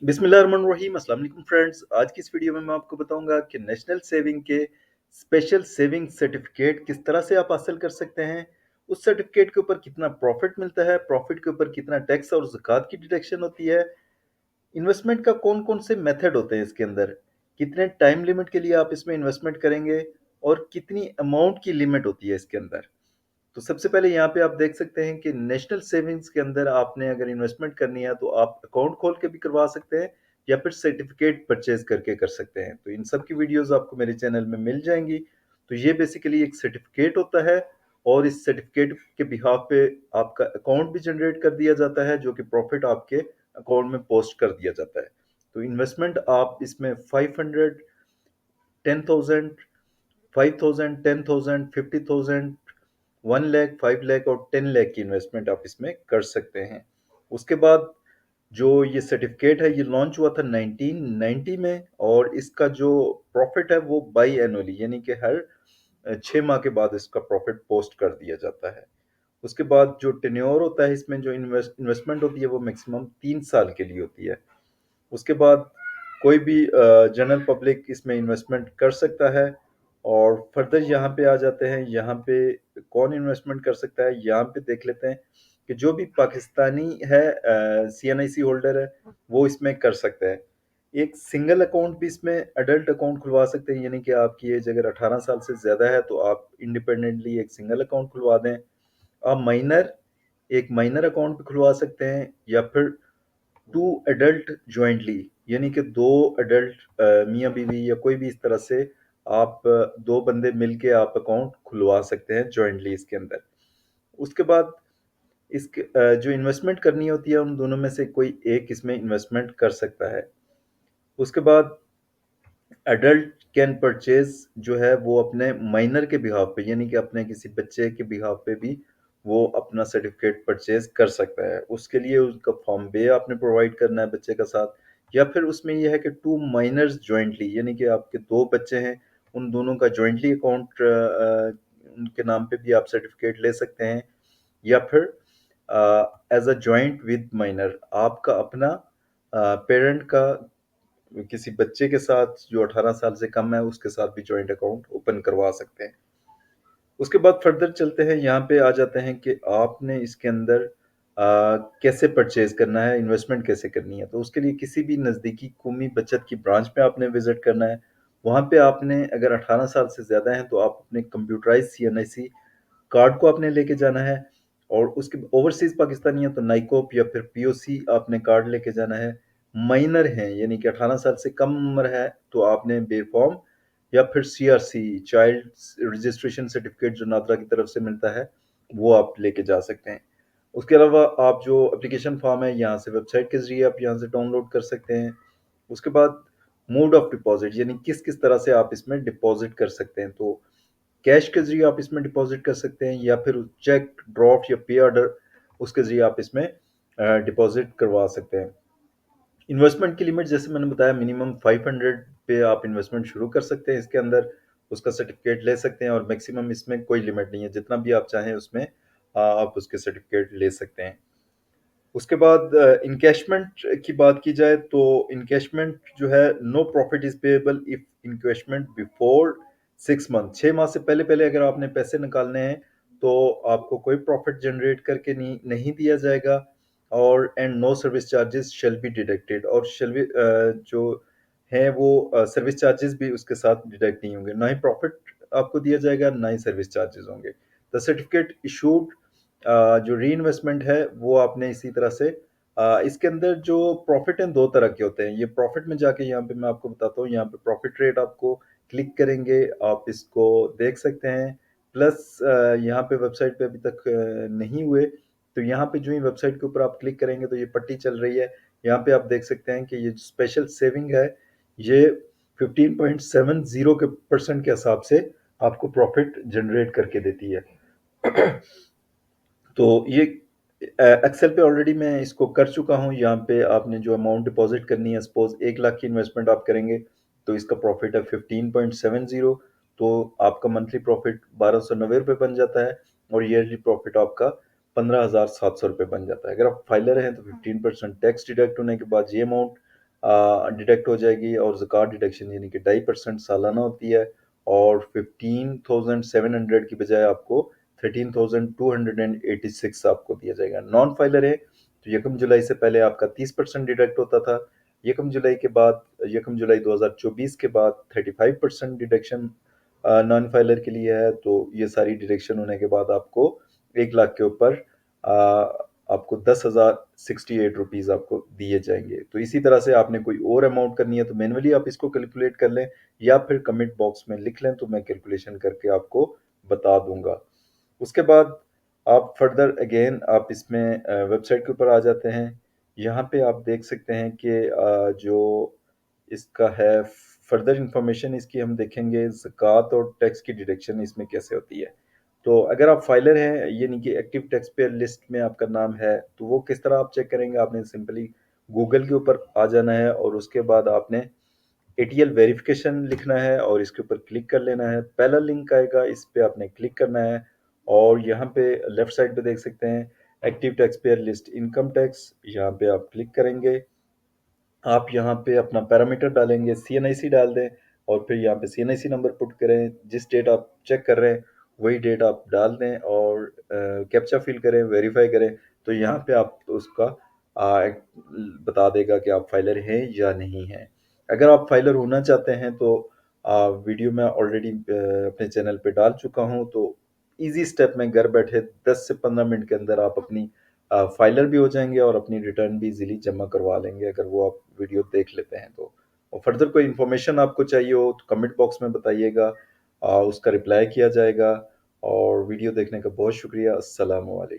बिस्मिल्लाहिर्रहमानिर्रहीम। अस्सलाम वालेकुम फ्रेंड्स। आज की इस वीडियो में मैं आपको बताऊंगा कि नेशनल सेविंग के स्पेशल सेविंग सर्टिफिकेट किस तरह से आप हासिल कर सकते हैं। उस सर्टिफिकेट के ऊपर कितना प्रॉफिट मिलता है, प्रॉफिट के ऊपर कितना टैक्स और ज़कात की डिडक्शन होती है, इन्वेस्टमेंट का कौन कौन से मेथड होते हैं इसके अंदर, कितने टाइम लिमिट के लिए आप इसमें इन्वेस्टमेंट करेंगे और कितनी अमाउंट की लिमिट होती है इसके अंदर। तो सबसे पहले यहाँ पे आप देख सकते हैं कि नेशनल सेविंग्स के अंदर आपने अगर इन्वेस्टमेंट करनी है तो आप अकाउंट खोल के भी करवा सकते हैं या फिर सर्टिफिकेट परचेज करके कर सकते हैं। तो इन सब की वीडियोस आपको मेरे चैनल में मिल जाएंगी। तो ये बेसिकली एक सर्टिफिकेट होता है और इस सर्टिफिकेट के बिहाफ पे आपका अकाउंट भी जनरेट कर दिया जाता है जो कि प्रॉफिट आपके अकाउंट में पोस्ट कर दिया जाता है। तो इन्वेस्टमेंट आप इसमें 500, 10,000, 5,000, 10,000, 50,000, 1 लाख, 5 लाख और 10 लाख की इन्वेस्टमेंट आप इसमें कर सकते हैं। उसके बाद जो ये सर्टिफिकेट है ये लॉन्च हुआ था 1990 में और इसका जो प्रॉफिट है वो बाई एनुअली यानी कि हर 6 माह के बाद इसका प्रॉफिट पोस्ट कर दिया जाता है। उसके बाद जो टेन्योर होता है इसमें जो इन्वेस्टमेंट होती है वो मैक्सिमम 3 साल के लिए होती है। उसके बाद कोई भी जनरल पब्लिक इसमें इन्वेस्टमेंट कर सकता है। और फर्दर यहाँ पे आ जाते हैं, यहाँ पे कौन इन्वेस्टमेंट कर सकता है यहाँ पे देख लेते हैं कि जो भी पाकिस्तानी है CNIC होल्डर है वो इसमें कर सकता है। एक सिंगल अकाउंट भी इसमें एडल्ट अकाउंट खुलवा सकते हैं यानी कि आपकी एज अगर 18 साल से ज़्यादा है तो आप इंडिपेंडेंटली एक सिंगल अकाउंट खुलवा दें। आप माइनर एक माइनर अकाउंट भी खुलवा सकते हैं या फिर टू एडल्ट ज्वाइंटली यानी कि दो एडल्ट मियाँ बीवी या कोई भी इस तरह से आप दो बंदे मिलके आप अकाउंट खुलवा सकते हैं ज्वाइंटली इसके अंदर। उसके बाद इसके जो इन्वेस्टमेंट करनी होती है उन दोनों में से कोई एक इसमें इन्वेस्टमेंट कर सकता है। उसके बाद एडल्ट कैन परचेज जो है वो अपने माइनर के बिहाफ पे यानी कि अपने किसी बच्चे के बिहाफ पे भी वो अपना सर्टिफिकेट परचेज कर सकता है। उसके लिए उसका फॉर्म बे आपने प्रोवाइड करना है बच्चे का साथ या फिर उसमें यह है कि टू माइनर्स जॉइंटली यानी कि आपके दो बच्चे हैं उन दोनों का जॉइंटली अकाउंट उनके नाम पे भी आप सर्टिफिकेट ले सकते हैं या फिर as a joint with minor आपका अपना पेरेंट का किसी बच्चे के साथ जो 18 साल से कम है उसके साथ भी जॉइंट अकाउंट ओपन करवा सकते हैं। उसके बाद फर्दर चलते हैं, यहाँ पे आ जाते हैं कि आपने इसके अंदर कैसे परचेज करना है, इन्वेस्टमेंट कैसे करनी है। तो उसके लिए किसी भी नज़दीकी कौमी बचत की ब्रांच पे आपने विजिट करना है। वहाँ पे आपने अगर 18 साल से ज़्यादा हैं तो आप अपने कंप्यूटराइज CNIC कार्ड को आपने लेके जाना है। और उसके ओवरसीज पाकिस्तानी है तो नाइकोप या फिर POC आपने कार्ड लेके जाना है। माइनर हैं यानी कि 18 साल से कम उम्र है तो आपने बे फॉर्म या फिर CRC चाइल्ड रजिस्ट्रेशन सर्टिफिकेट जो नादरा की तरफ से मिलता है वो आप लेके जा सकते हैं। उसके अलावा आप जो एप्लीकेशन फॉर्म है यहाँ से वेबसाइट के जरिए आप यहाँ से डाउनलोड कर सकते हैं। उसके बाद मोड ऑफ डिपॉजिट यानी किस किस तरह से आप इसमें डिपॉजिट कर सकते हैं। तो कैश के जरिए आप इसमें डिपॉजिट कर सकते हैं या फिर चेक ड्रॉफ्ट या पे ऑर्डर उसके जरिए आप इसमें डिपॉजिट करवा सकते हैं। इन्वेस्टमेंट की लिमिट जैसे मैंने बताया मिनिमम 500 पे आप इन्वेस्टमेंट शुरू कर सकते हैं इसके अंदर, उसका सर्टिफिकेट ले सकते हैं और मैक्सिमम इसमें कोई लिमिट नहीं है, जितना भी आप चाहें उसमें आप उसके सर्टिफिकेट ले सकते हैं। उसके बाद इनकैशमेंट की बात की जाए तो इनकैशमेंट जो है no profit is payable if encashment before 6 month. 6 माह से पहले पहले अगर आपने पैसे निकालने हैं तो आपको कोई प्रॉफिट जनरेट करके नहीं दिया जाएगा। और and no service charges shall be deducted और शेल बी जो है वो सर्विस चार्जेस भी उसके साथ डिडक्ट नहीं होंगे, ना ही प्रॉफिट आपको दिया जाएगा ना ही सर्विस चार्जेस होंगे। द सर्टिफिकेट इशूड जो री इन्वेस्टमेंट है वो आपने इसी तरह से इसके अंदर जो प्रॉफिट हैं दो तरह के होते हैं। ये प्रॉफिट में जाके यहाँ पे मैं आपको बताता हूँ, यहाँ पे प्रॉफिट रेट आपको क्लिक करेंगे आप इसको देख सकते हैं। प्लस यहाँ पे वेबसाइट पे अभी तक नहीं हुए तो यहाँ पे जो ही वेबसाइट के ऊपर आप क्लिक करेंगे तो ये पट्टी चल रही है। यहाँ पे आप देख सकते हैं कि ये स्पेशल सेविंग है ये 15.70 के % के हिसाब से आपको प्रॉफिट जनरेट करके देती है। तो ये एक्सेल पे ऑलरेडी मैं इसको कर चुका हूँ। यहाँ पे आपने जो अमाउंट डिपॉजिट करनी है, सपोज 1 लाख की इन्वेस्टमेंट आप करेंगे तो इसका प्रॉफिट है 15.70। तो आपका मंथली प्रॉफिट 1290 रुपये बन जाता है और ईयरली प्रॉफिट आपका 15,700 रुपये बन जाता है। अगर आप फाइलर हैं तो 15% टैक्स डिडक्ट होने के बाद ये अमाउंट डिडक्ट हो जाएगी और ज़कात डिडक्शन यानी कि 2.5% सालाना होती है और 15,700 की बजाय आपको 13,286 आपको दिया जाएगा। नॉन फाइलर है तो 1 जुलाई से पहले आपका 30% डिडक्ट होता था। 1 जुलाई के बाद 1 जुलाई 2024 के बाद 35% डिडक्शन नॉन फाइलर के लिए है। तो ये सारी डिडक्शन होने के बाद आपको 1 लाख के ऊपर आपको 10,068 रुपीज़ आपको दिए जाएंगे। तो इसी तरह से आपने कोई और अमाउंट करनी है तो मैनुअली आप इसको कैलकुलेट कर लें या फिर कमेंट बॉक्स में लिख लें तो मैं कैलकुलेशन करके आपको बता दूंगा। उसके बाद आप फर्दर अगेन आप इसमें वेबसाइट के ऊपर आ जाते हैं। यहाँ पे आप देख सकते हैं कि जो इसका है फर्दर इंफॉर्मेशन इसकी हम देखेंगे ज़कात और टैक्स की डिडक्शन इसमें कैसे होती है। तो अगर आप फाइलर हैं यानी कि एक्टिव टैक्स पेयर लिस्ट में आपका नाम है तो वो किस तरह आप चेक करेंगे। आपने सिंपली गूगल के ऊपर आ जाना है और उसके बाद आपने एटीएल वेरिफिकेशन लिखना है और इसके ऊपर क्लिक कर लेना है। पहला लिंक आएगा इस पे आपने क्लिक करना है और यहाँ पे लेफ्ट साइड पे देख सकते हैं active tax payer list income tax, यहाँ पे आप क्लिक करेंगे। आप यहाँ पे अपना पैरामीटर डालेंगे, सीएनआईसी डाल दें और फिर यहाँ पे सीएनआईसी नंबर पुट करें। जिस डेट आप चेक कर रहे हैं वही डेट आप डाल दें और कैप्चा फिल करें, वेरीफाई करें। तो यहाँ पे आप उसका बता देगा कि आप फाइलर हैं या नहीं हैं। अगर आप फाइलर होना चाहते हैं तो वीडियो मैं ऑलरेडी अपने चैनल पे डाल चुका हूँ। तो इजी स्टेप में घर बैठे 10 से 15 मिनट के अंदर आप अपनी फाइलर भी हो जाएंगे और अपनी रिटर्न भी इजीली जमा करवा लेंगे अगर वो आप वीडियो देख लेते हैं तो। और फर्दर कोई इन्फॉर्मेशन आपको चाहिए हो तो कमेंट बॉक्स में बताइएगा, उसका रिप्लाई किया जाएगा। और वीडियो देखने का बहुत शुक्रिया। अस्सलाम वालेकुम।